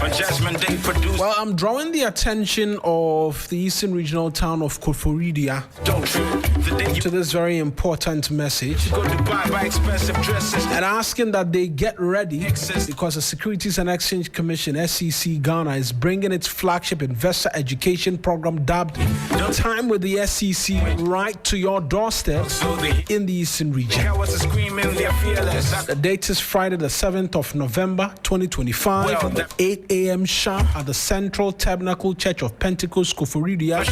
Well, I'm drawing the attention of the Eastern Regional town of Koforidua to this very important message and asking that they get ready because the Securities and Exchange Commission, SEC Ghana, is bringing its flagship investor education program dubbed Time with the SEC right to your doorstep in the Eastern region. The date is Friday the 7th of November 2025 at 8 a.m. sharp at the Central Tabernacle Church of Pentecost, Koforidua.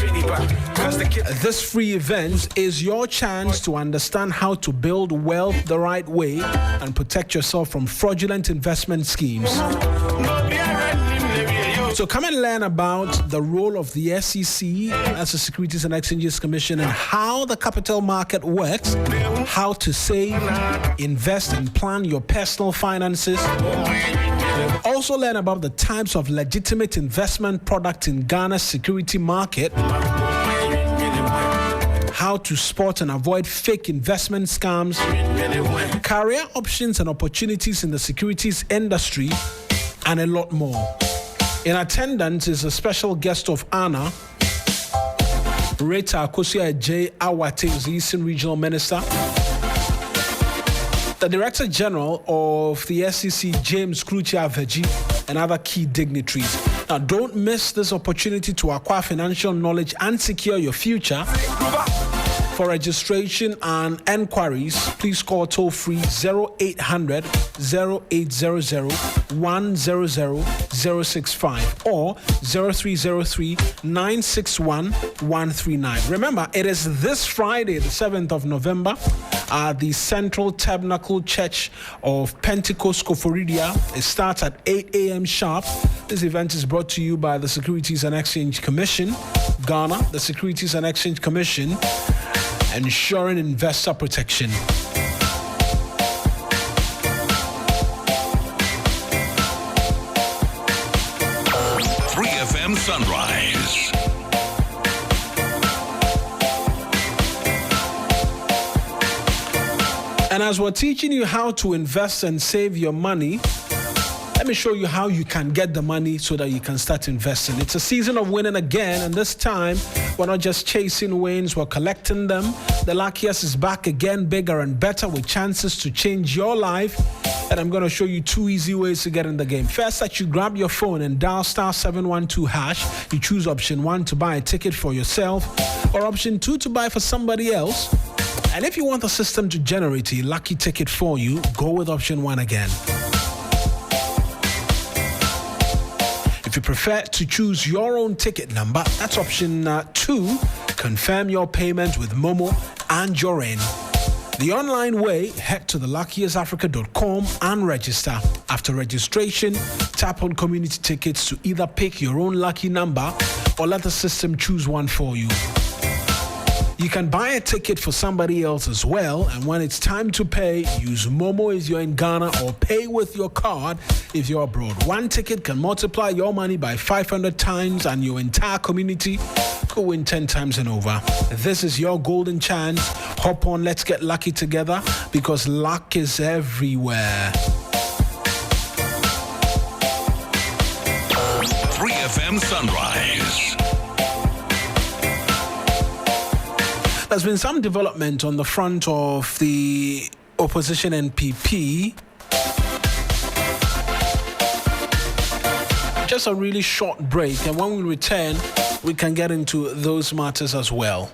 This free event is your chance to understand how to build wealth the right way and protect yourself from fraudulent investment schemes. So come and learn about the role of the SEC as the Securities and Exchanges Commission and how the capital market works, how to save, invest, and plan your personal finances. Also learn about the types of legitimate investment products in Ghana's security market, how to spot and avoid fake investment scams, career options and opportunities in the securities industry, and a lot more. In attendance is a special guest of honor, Rita Akosia J. Awate, the Eastern Regional Minister, the Director General of the SEC, James Kluchi Aveji, and other key dignitaries. Now, don't miss this opportunity to acquire financial knowledge and secure your future. For registration and enquiries, please call toll-free 0800 0800 100 065 or 0303 961 139. Remember, it is this Friday, the 7th of November, at the Central Tabernacle Church of Pentecost, Koforidua. It starts at 8 a.m. sharp. This event is brought to you by the Securities and Exchange Commission, Ghana, the Securities and Exchange Commission, ensuring investor protection. 3FM Sunrise. And as we're teaching you how to invest and save your money, let me show you how you can get the money so that you can start investing. It's a season of winning again, and this time we're not just chasing wins, we're collecting them. The luckiest is back again, bigger and better, with chances to change your life. And I'm going to show you 2 easy ways to get in the game. First, that you grab your phone and dial *712#. You choose option 1 to buy a ticket for yourself, or option 2 to buy for somebody else. And if you want the system to generate a lucky ticket for you, go with option 1 again. If you prefer to choose your own ticket number, that's option 2. Confirm your payment with Momo and you're in. The online way, head to theluckiestafrica.com and register. After registration, tap on community tickets to either pick your own lucky number or let the system choose one for you. You can buy a ticket for somebody else as well, and when it's time to pay, use Momo if you're in Ghana or pay with your card if you're abroad. One ticket can multiply your money by 500 times and your entire community could win 10 times and over. This is your golden chance. Hop on, let's get lucky together because luck is everywhere. 3FM Sunrise. There's been some development on the front of the opposition NPP. Just a really short break, and when we return, we can get into those matters as well.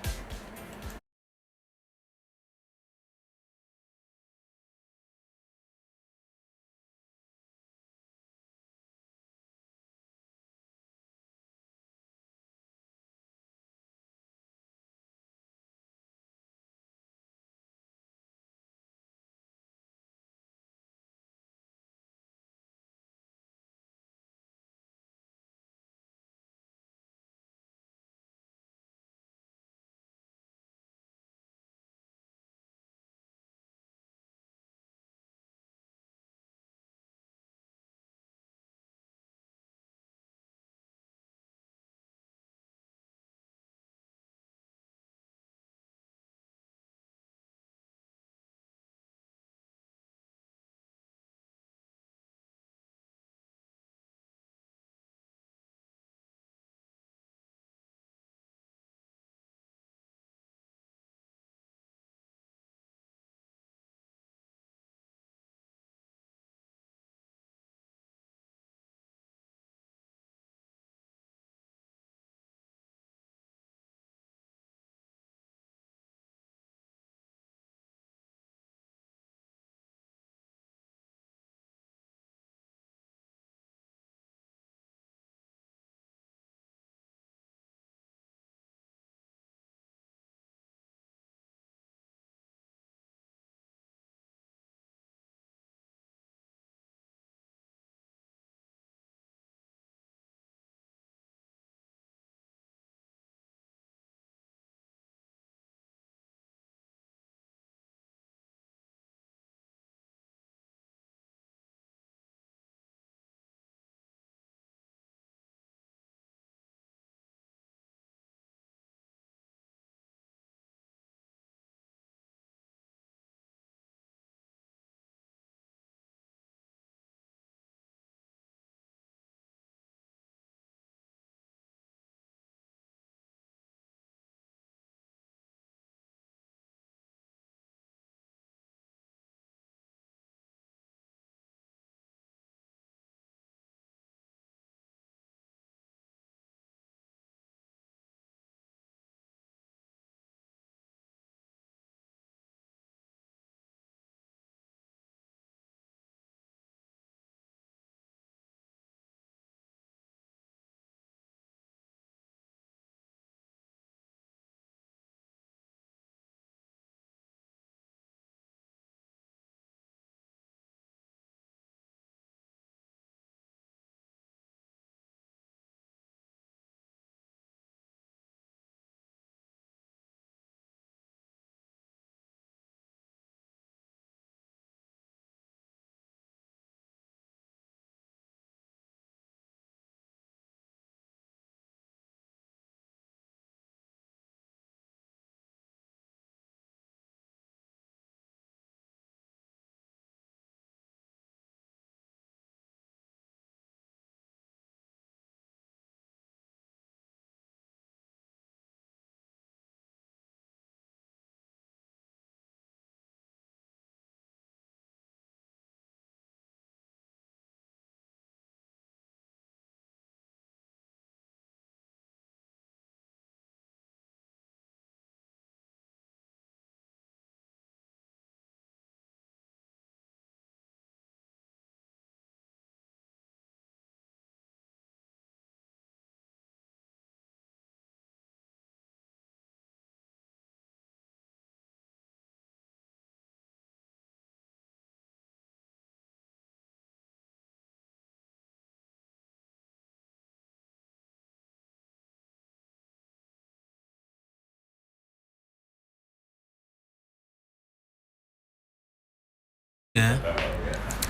Yeah.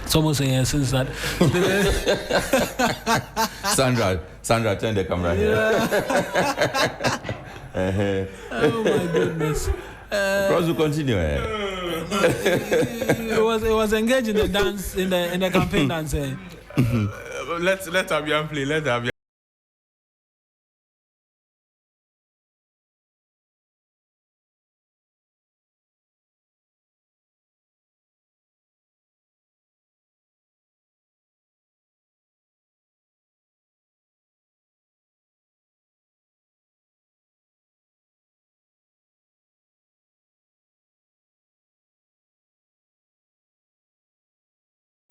It's almost a year since that. Sandra, turn the camera here. Oh my goodness. Cross will continue. It was engaged in the dance in the campaign dance. Let Abian play. Let Abian.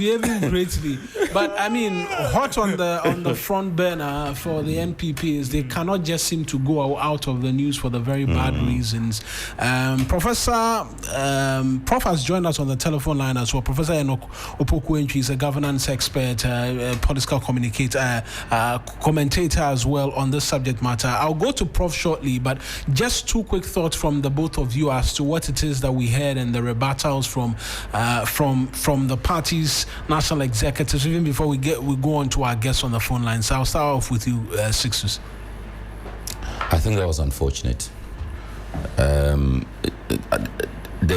Behaving greatly, but I mean, hot on the front burner for the NPP is they cannot just seem to go out of the news for the very bad reasons. Prof has joined us on the telephone line as well. Professor Enoch Opoku-Antwi is a governance expert, political commentator as well on this subject matter. I'll go to Prof shortly, but just two quick thoughts from the both of you as to what it is that we heard and the rebuttals from the parties. National executives, even before we go on to our guests on the phone line. So I'll start off with you, Sixus. I think that was unfortunate. There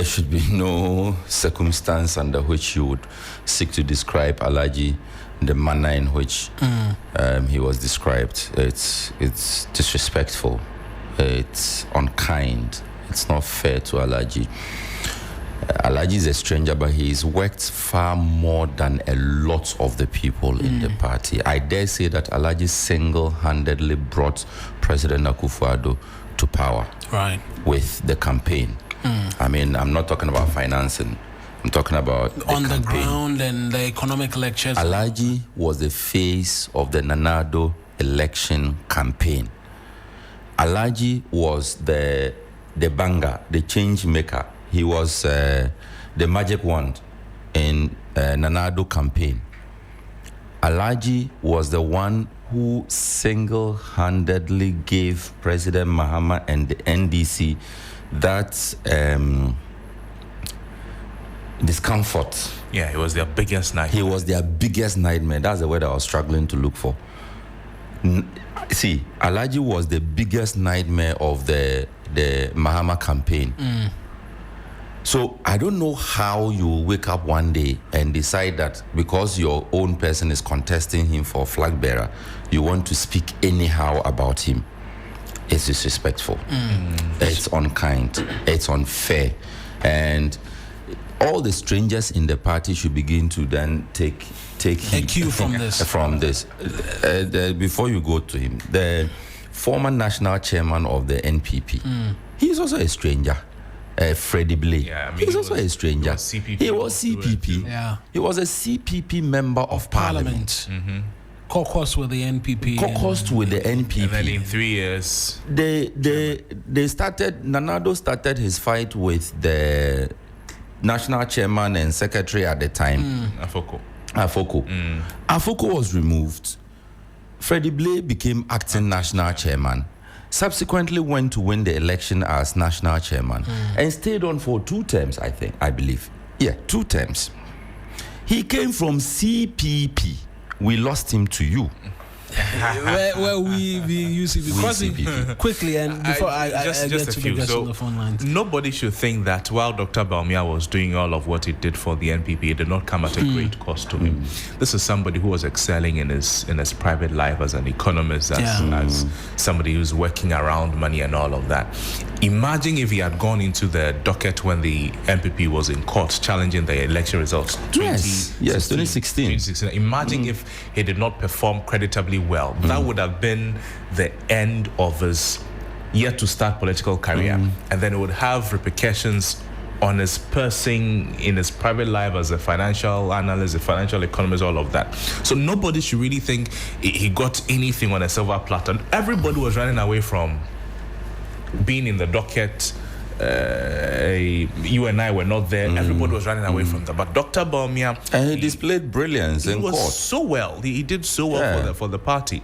should be no circumstance under which you would seek to describe Alhaji the manner in which he was described. It's disrespectful. It's unkind. It's not fair to Alhaji. Alhaji is a stranger, but he's worked far more than a lot of the people in the party. I dare say that Alhaji single-handedly brought President Akufo-Addo to power, right, with the campaign. I mean, I'm not talking about financing. I'm talking about on the campaign. ground and the economic lectures. Alhaji was the face of the Nanado election campaign. Alhaji was the banger, the change maker. He was the magic wand in Nanado campaign. Alhaji was the one who single-handedly gave President Mahama and the NDC that discomfort. Yeah, it was their biggest nightmare. He was their biggest nightmare. That's the word I was struggling to look for. See, Alhaji was the biggest nightmare of the Mahama campaign. So I don't know how you wake up one day and decide that because your own person is contesting him for flag bearer, you want to speak anyhow about him. It's disrespectful. It's unkind. It's unfair. And all the strangers in the party should begin to then take a cue from this. Before you go to him, the former national chairman of the NPP, he's also a stranger. Freddie Blay. Yeah, I mean, he's also a stranger. He was CPP. Yeah. He was a CPP member of Parliament. Caucused with the NPP. Caucused with the NPP. And then in 3 years, they started. Nanado started his fight with the national chairman and secretary at the time. Afoko. Afoko was removed. Freddie Blay became acting national chairman. Subsequently went to win the election as national chairman and stayed on for 2 terms, I believe. Yeah, 2 terms. He came from CPP. We lost him to you. where we use it because quickly and before I get to the guests on the phone lines. Nobody should think that while Dr. Bawumia was doing all of what he did for the NPP, it did not come at a great cost to him. This is somebody who was excelling in his private life as an economist, as somebody who's working around money and all of that. Imagine if he had gone into the docket when the NPP was in court challenging the election results. 2016. Imagine if he did not perform creditably well. That would have been the end of his yet to start political career. And then it would have repercussions on his person, in his private life as a financial analyst, a financial economist, all of that. So nobody should really think he got anything on a silver platter. Everybody was running away from being in the docket. You and I were not there. Everybody was running away from that. But Dr. Bawumia, and he displayed brilliance in court. So well. He did so well for the party.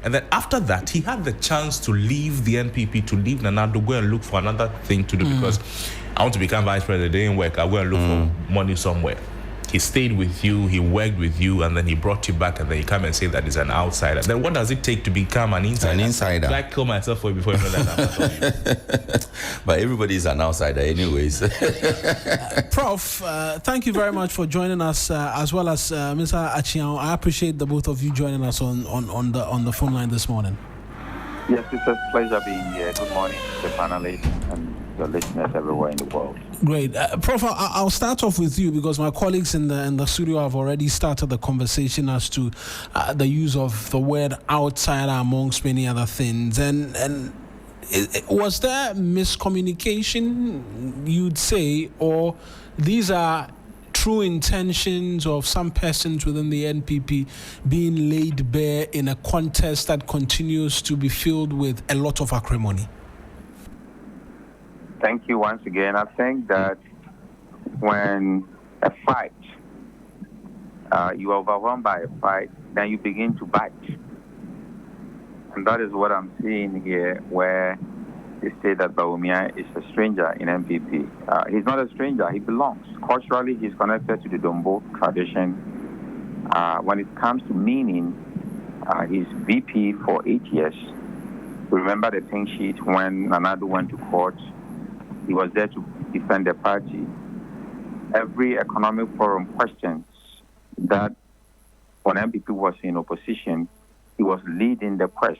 And then after that, he had the chance to leave the NPP, to leave Nanado, go and look for another thing to do because I want to become vice president. It didn't work. I'll go and look for money somewhere. he stayed with you, he worked with you, and then he brought you back, and then you come and say that he's an outsider. Then what does it take to become an insider? An insider. I kill myself for you before you know that. But everybody is an outsider anyways. Prof, thank you very much for joining us, as well as Mr. Achiang. I appreciate the both of you joining us on the phone line this morning. Yes, it's a pleasure being here. Good morning to the panelists and your listeners everywhere in the world. Great. Prof, I'll start off with you because my colleagues in the studio have already started the conversation as to the use of the word outsider amongst many other things. And was there miscommunication, you'd say, or these are true intentions of some persons within the NPP being laid bare in a contest that continues to be filled with a lot of acrimony? Thank you once again. I think that when a fight, you are overwhelmed by a fight, then you begin to bite. And that is what I'm seeing here, where they say that Bawumia is a stranger in NPP. He's not a stranger, he belongs. Culturally, he's connected to the Dombo tradition. When it comes to meaning, he's VP for 8 years. Remember the pink sheet when Nanadu went to court? He was there to defend the party. Every economic forum questions that when NPP was in opposition, he was leading the quest,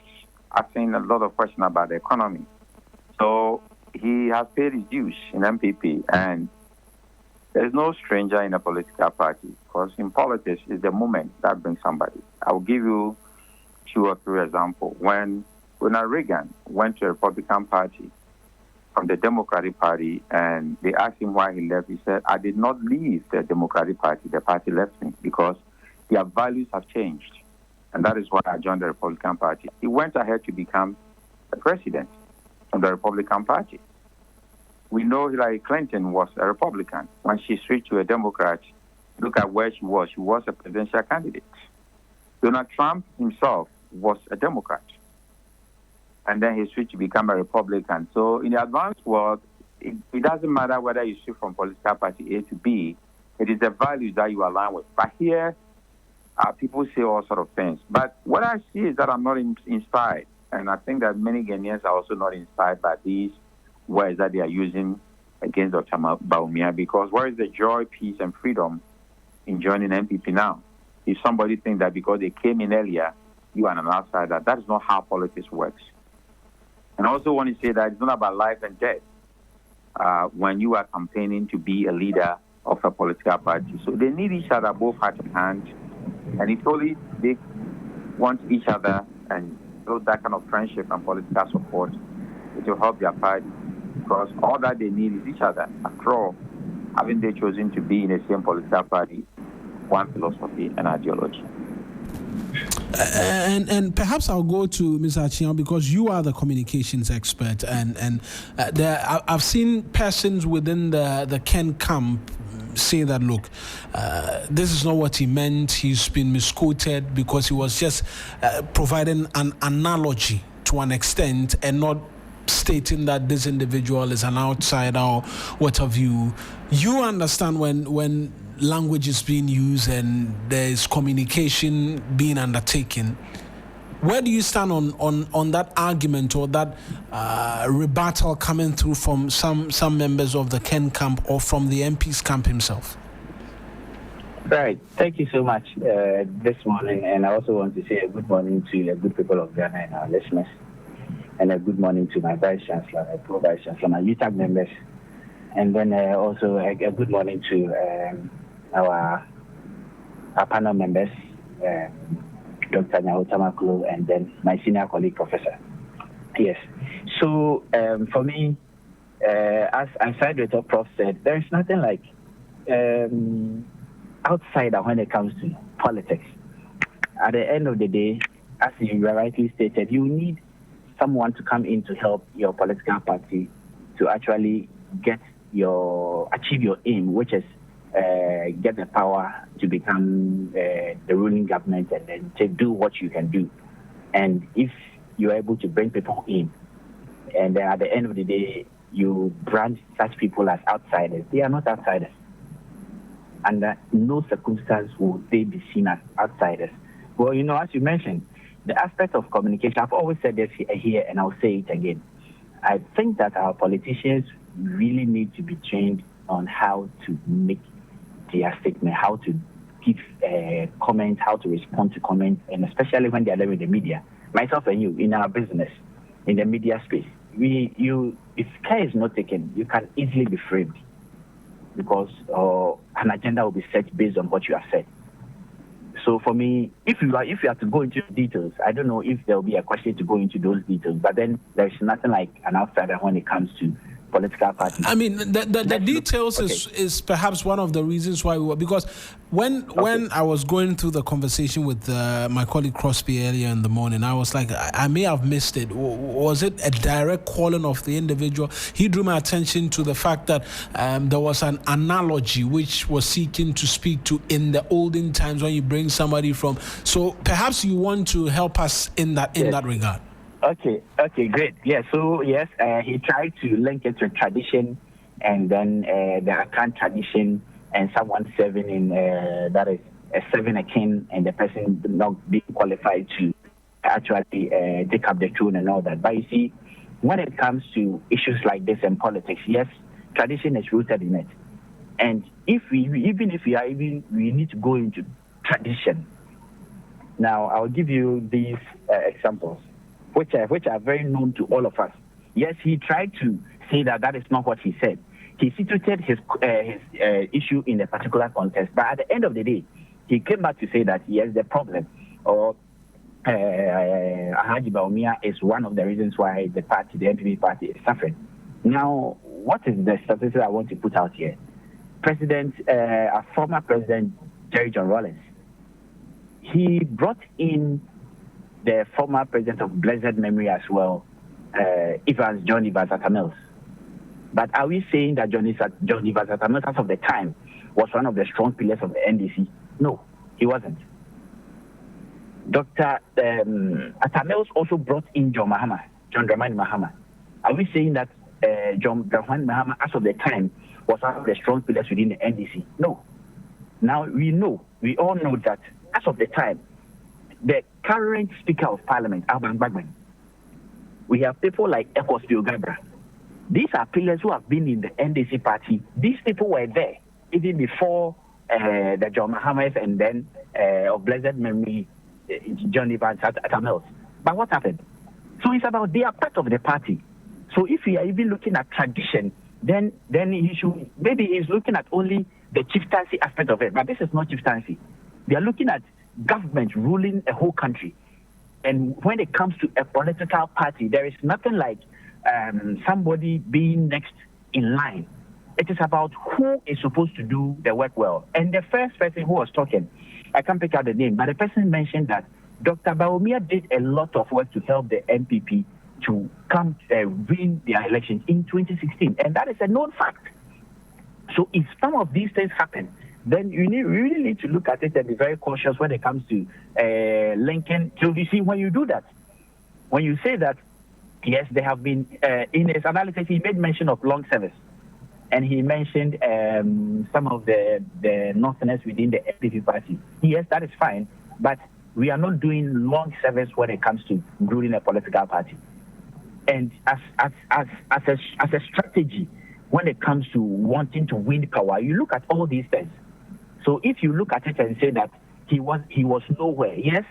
asking a lot of questions about the economy. So he has paid his dues in NPP, and there's no stranger in a political party, because in politics, it's the moment that brings somebody. I'll give you 2 or 3 examples. When Ronald Reagan went to the Republican Party from the Democratic Party, and they asked him why he left, he said, I did not leave the Democratic Party. The party left me because their values have changed. And that is why I joined the Republican Party. He went ahead to become the president of the Republican Party. We know Hillary Clinton was a Republican. When she switched to a Democrat, look at where she was. She was a presidential candidate. Donald Trump himself was a Democrat. And then he switched to become a Republican. So in the advanced world, it doesn't matter whether you switch from political party A to B. It is the values that you align with. But here, people say all sort of things. But what I see is that I'm not inspired. And I think that many Ghanaians are also not inspired by these words that they are using against Dr. Bawumia, because where is the joy, peace, and freedom in joining NPP now? If somebody thinks that because they came in earlier, you are an outsider, that is not how politics works. And I also want to say that it's not about life and death when you are campaigning to be a leader of a political party. So they need each other, both hand in hand. And if only they want each other and build that kind of friendship and political support, it will help their party. Because all that they need is each other. After all, having they chosen to be in the same political party, one philosophy and ideology. And perhaps I'll go to Mr. Achiang, because you are the communications expert, and I've seen persons within the Ken camp say that, look, this is not what he meant. He's been misquoted because he was just providing an analogy to an extent and not stating that this individual is an outsider or what have you. You understand when language is being used and there's communication being undertaken. Where do you stand on that argument or that rebuttal coming through from some members of the Ken camp or from the MP's camp himself? Right. Thank you so much this morning. And I also want to say a good morning to the good people of Ghana and our listeners. And a good morning to my Vice Chancellor, my Pro-Vice Chancellor, my UTAG members. And then also a good morning to our panel members, Dr. Nyahotamakulu, and then my senior colleague, Professor. Yes. So for me, as I said with what Prof said, there is nothing like outsider when it comes to politics. At the end of the day, as you rightly stated, you need someone to come in to help your political party to actually achieve your aim, which is get the power to become the ruling government and then to do what you can do. And if you're able to bring people in, and then at the end of the day, you brand such people as outsiders, they are not outsiders. under no circumstance will they be seen as outsiders. Well, as you mentioned, the aspect of communication, I've always said this here and I'll say it again. I think that our politicians really need to be trained on how to make their statement, how to give comments, how to respond to comments, and especially when they are with the media. Myself and you, in our business, in the media space, if care is not taken, you can easily be framed because an agenda will be set based on what you have said. So for me, if you have to go into details, I don't know if there will be a question to go into those details, but then there's nothing like an outsider when it comes to political parties. I mean, the details is perhaps one of the reasons why we were, because when I was going through the conversation with my colleague Crosby earlier in the morning, I was like, I may have missed it. Was it a direct calling of the individual? He drew my attention to the fact that there was an analogy which was seeking to speak to in the olden times when you bring somebody from. So perhaps you want to help us in that regard. Okay, great. Yeah, so yes, he tried to link it to tradition and then the Akan tradition and someone serving in, that is, serving a king and the person not being qualified to actually take up the throne and all that. But you see, when it comes to issues like this in politics, yes, tradition is rooted in it. And we need to go into tradition. Now, I'll give you these examples, which are very known to all of us. Yes, he tried to say that is not what he said. He situated his issue in a particular context, but at the end of the day, he came back to say that yes, the problem or Alhaji Bawumia is one of the reasons why the NPP party is suffering. Now, what is the statistic I want to put out here? Former President Jerry John Rawlings, he brought in the former president of blessed memory as well, John Evans Atamils. But are we saying that John Evans Atamils, as of the time, was one of the strong pillars of the NDC? No, he wasn't. Dr. Atamils also brought in John Dramani Mahama. Are we saying that John Dramani Mahama, as of the time, was one of the strong pillars within the NDC? No. Now we all know that as of the time, the current Speaker of Parliament, Alban Bagman, we have people like Ekos Biogabra. These are pillars who have been in the NDC party. These people were there even before the John Mahamas and then of blessed memory, John Evans Atamils. But what happened? So it's about they are part of the party. So if we are even looking at tradition, then he's looking at only the chieftaincy aspect of it. But this is not chieftaincy. We are looking at government ruling a whole country. And when it comes to a political party, there is nothing like somebody being next in line. It is about who is supposed to do the work well. And the first person who was talking, I can't pick out the name, but the person mentioned that Dr. Bawumia did a lot of work to help the NPP to come win their elections in 2016. And that is a known fact. So if some of these things happen, then we really need to look at it and be very cautious when it comes to linking. So you see, when you do that, when you say that, yes, there have been, in his analysis, he made mention of long service. And he mentioned some of the northerners within the NPP party. Yes, that is fine, but we are not doing long service when it comes to ruling a political party. And as a strategy, when it comes to wanting to win power, you look at all these things. So if you look at it and say that he was nowhere, yes,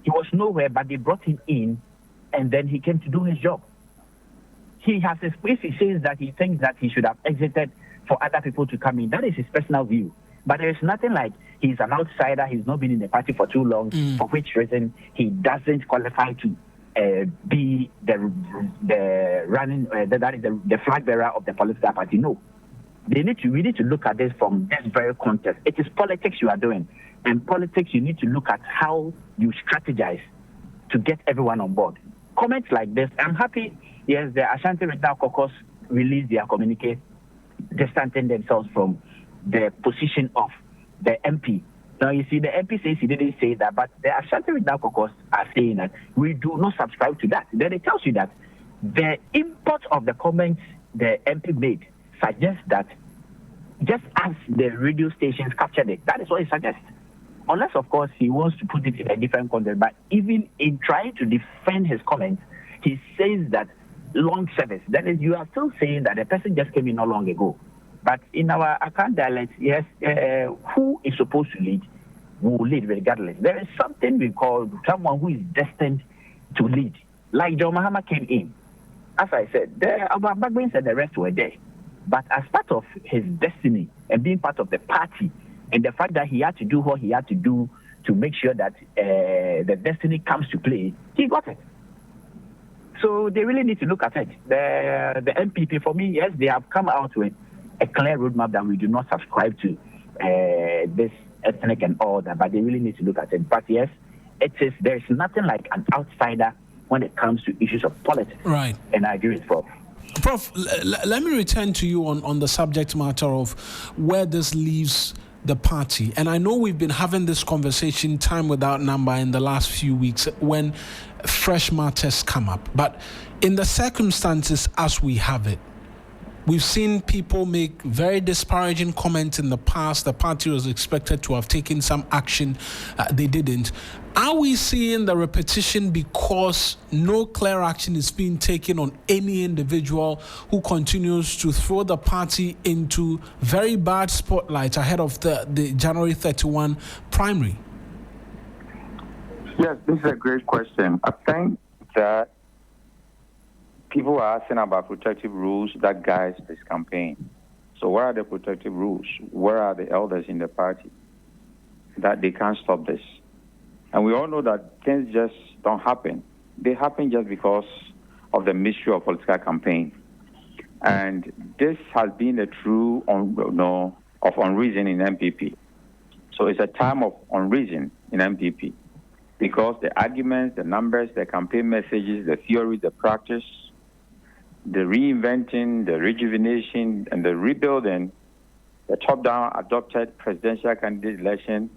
he was nowhere, but they brought him in, and then he came to do his job. He has a space. He says that he thinks that he should have exited for other people to come in. That is his personal view. But there is nothing like he's an outsider. He's not been in the party for too long, for which reason he doesn't qualify to be the running. That is the flag bearer of the political party. No. We need to look at this from this very context. It is politics you are doing. And politics, you need to look at how you strategize to get everyone on board. Comments like this, I'm happy, yes, the Ashanti Regional Caucus released their communique distancing themselves from the position of the MP. Now, you see, the MP says he didn't say that, but the Ashanti Regional Caucus are saying that we do not subscribe to that. Then it tells you that the import of the comments the MP made suggests that just as the radio stations captured it. That is what he suggests. Unless, of course, he wants to put it in a different context. But even in trying to defend his comments, he says that long service. That is, you are still saying that the person just came in not long ago. But in our account dialect, yes, who is supposed to lead will lead regardless. There is something we call someone who is destined to lead. Like John Mahama came in. As I said, our backbench and the rest were there. But as part of his destiny and being part of the party, and the fact that he had to do what he had to do to make sure that the destiny comes to play, he got it. So they really need to look at it. The NPP, for me, yes, they have come out with a clear roadmap that we do not subscribe to this ethnic and all that, but they really need to look at it. But yes, there is nothing like an outsider when it comes to issues of politics. Right. And I agree with Prof. Prof, let me return to you on the subject matter of where this leaves the party. And I know we've been having this conversation time without number in the last few weeks when fresh matters come up. But in the circumstances as we have it, we've seen people make very disparaging comments in the past. The party was expected to have taken some action. They didn't. Are we seeing the repetition because no clear action is being taken on any individual who continues to throw the party into very bad spotlight ahead of the January 31 primary? Yes, this is a great question. I think that people are asking about protective rules that guides this campaign. So where are the protective rules? Where are the elders in the party that they can't stop this? And we all know that things just don't happen. They happen just because of the mystery of political campaign. And this has been a true of unreason in NPP. So it's a time of unreason in NPP because the arguments, the numbers, the campaign messages, the theory, the practice, the reinventing, the rejuvenation, and the rebuilding, the top-down adopted presidential candidate election,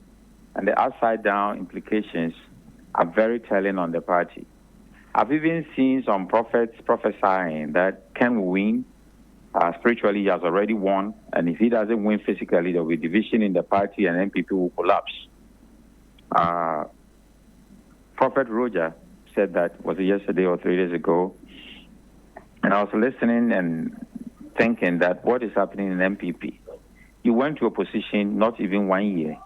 and the upside-down implications are very telling on the party. I've even seen some prophets prophesying that Ken will win. Spiritually, he has already won, and if he doesn't win physically, there will be division in the party and NPP will collapse. Prophet Roger said that, was it yesterday or 3 days ago? And I was listening and thinking that what is happening in NPP? You went to opposition not even 1 year.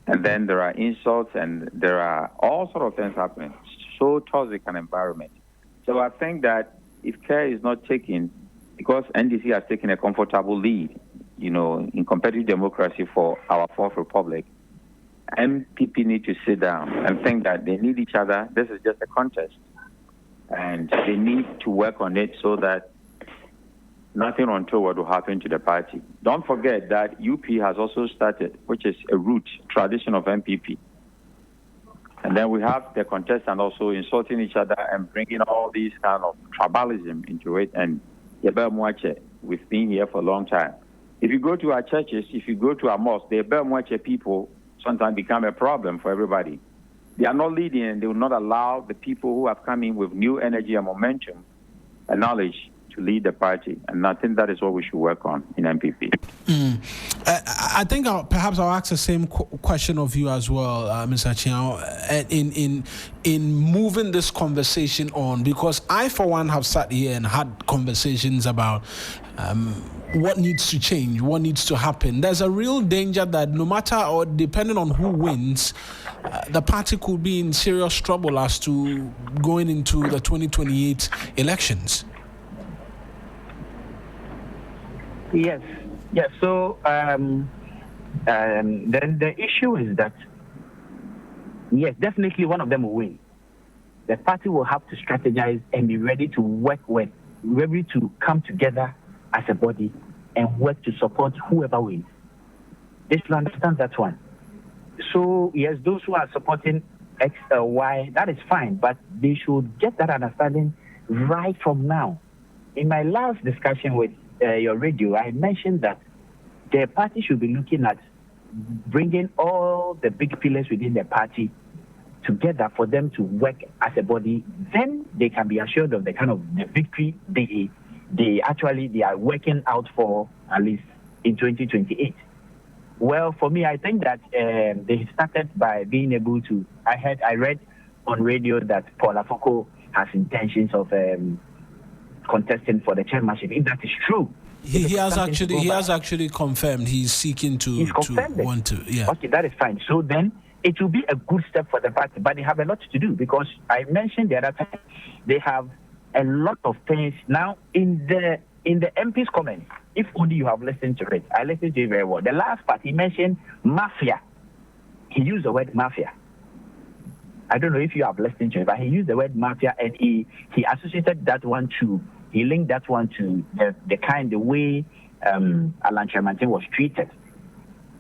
And then there are insults and there are all sort of things happening. So toxic an environment. So I think that if care is not taken, because NDC has taken a comfortable lead, in competitive democracy for our fourth republic, NPP need to sit down and think that they need each other. This is just a contest. And they need to work on it so that nothing untoward will happen to the party. Don't forget that UP has also started, which is a root tradition of NPP. And then we have the contestant also insulting each other and bringing all these kind of tribalism into it. And Yabel Mwache, we've been here for a long time. If you go to our churches, if you go to our mosques, the Yabel Mwache people sometimes become a problem for everybody. They are not leading and they will not allow the people who have come in with new energy and momentum and knowledge to lead the party, and I think that is what we should work on in NPP. I think perhaps I'll ask the same question of you as well, Mr. Chiao, in moving this conversation on, because I, for one, have sat here and had conversations about what needs to change, what needs to happen. There's a real danger that no matter or depending on who wins, the party could be in serious trouble as to going into the 2028 elections. Yes. So then the issue is that, yes, definitely one of them will win. The party will have to strategize and be ready to work with, ready to come together as a body and work to support whoever wins. They should understand that one. So, yes, those who are supporting X or Y, that is fine, but they should get that understanding right from now. In my last discussion with your radio, I mentioned that the party should be looking at bringing all the big pillars within the party together for them to work as a body. Then they can be assured of the kind of the victory they are working out for, at least in 2028? Well, for me, I think that they started by being able to. I read on radio that Paul Afoko has intentions of contesting for the chairmanship. If that is true, he has actually confirmed he's seeking to want to. Yeah. Okay, that is fine. So then it will be a good step for the party, but they have a lot to do because I mentioned the other time they have a lot of things now in the MP's comments. If only you have listened to it, I listened to it very well. The last part he mentioned mafia. He used the word mafia. I don't know if you have listened to it, but he used the word mafia and he associated that one to. He linked that one to the way Alan Tremantin was treated.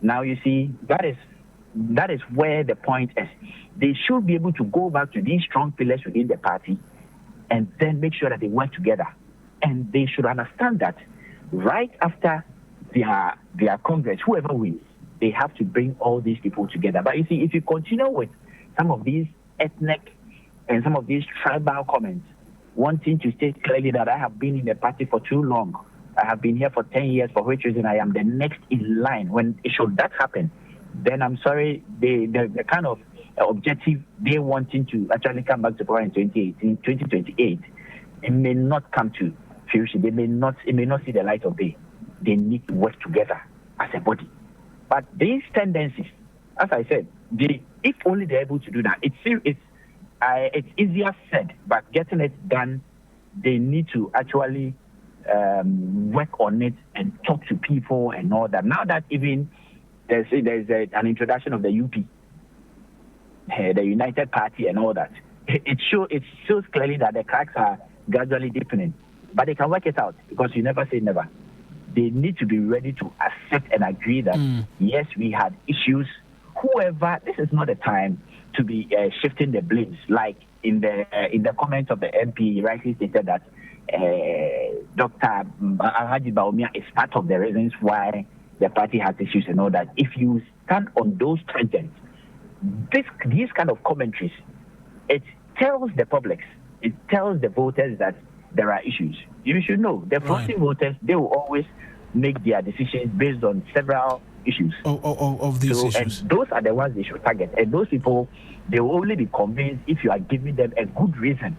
Now you see that is where the point is. They should be able to go back to these strong pillars within the party and then make sure that they work together. And they should understand that right after their Congress, whoever wins, they have to bring all these people together. But you see, if you continue with some of these ethnic and some of these tribal comments, wanting to state clearly that I have been in the party for too long, I have been here for 10 years, for which reason I am the next in line. When should that happen, then I'm sorry, the kind of objective they wanting to actually come back to power in 2028, it may not come to fruition. It may not see the light of day. They need to work together as a body. But these tendencies, as I said, if only they're able to do that, it's easier said, but getting it done, they need to actually work on it and talk to people and all that. Now that even there's an introduction of the UP, the United Party and all that, it shows clearly that the cracks are gradually deepening. But they can work it out because you never say never. They need to be ready to accept and agree that, yes, we had issues. Whoever, this is not a time to be shifting the blames. Like in the comments of the MP, he rightly stated that Dr. Alhaji Baumia is part of the reasons why the party has issues and all that. If you stand on those tangents, these kind of commentaries, it tells the publics, it tells the voters that there are issues. You should know the fronting voters, they will always make their decisions based on several issues of these issues. And those are the ones they should target. And those people, they will only be convinced if you are giving them a good reason.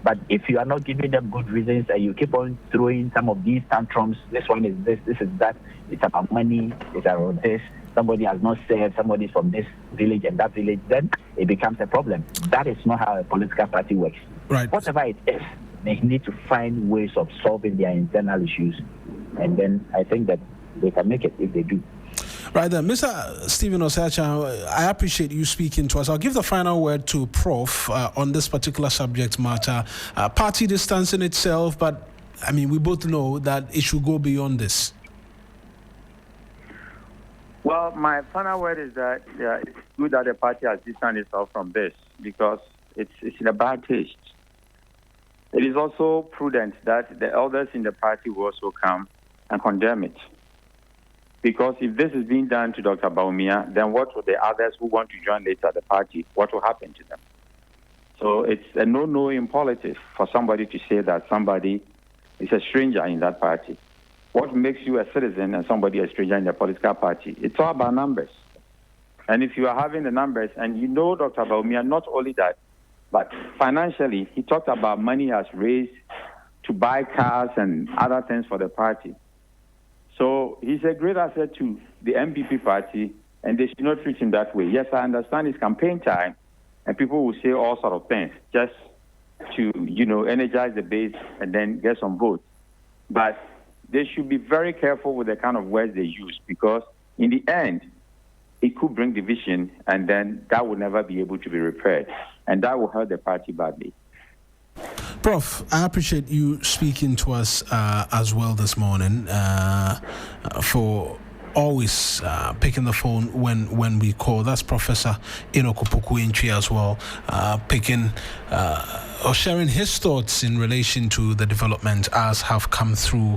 But if you are not giving them good reasons and you keep on throwing some of these tantrums, this one is this is that, it's about money, it's about this, somebody has not served, somebody's from this village and that village, then it becomes a problem. That is not how a political party works. Right. Whatever it is, they need to find ways of solving their internal issues. And then I think that they can make it if they do. Right then, Mr. Stephen Osacha, I appreciate you speaking to us. I'll give the final word to Prof on this particular subject matter. Party distancing itself, but I mean, we both know that it should go beyond this. Well, my final word is that it's good that the party has distanced itself from this because it's in a bad taste. It is also prudent that the elders in the party will also come and condemn it. Because if this is being done to Dr. Baumia, then what will the others who want to join later the party, what will happen to them? So it's a no-no in politics for somebody to say that somebody is a stranger in that party. What makes you a citizen and somebody a stranger in the political party? It's all about numbers. And if you are having the numbers, and you know Dr. Baumia, not only that, but financially, he talked about money he has raised to buy cars and other things for the party. So he's a great asset to the NPP party, and they should not treat him that way. Yes, I understand it's campaign time, and people will say all sort of things just to, energize the base and then get some votes. But they should be very careful with the kind of words they use, because in the end, it could bring division, and then that will never be able to be repaired, and that will hurt the party badly. Prof, I appreciate you speaking to us as well this morning, for always picking the phone when we call. That's Professor Enoch Opoku-Antwi as well, picking or sharing his thoughts in relation to the development as have come through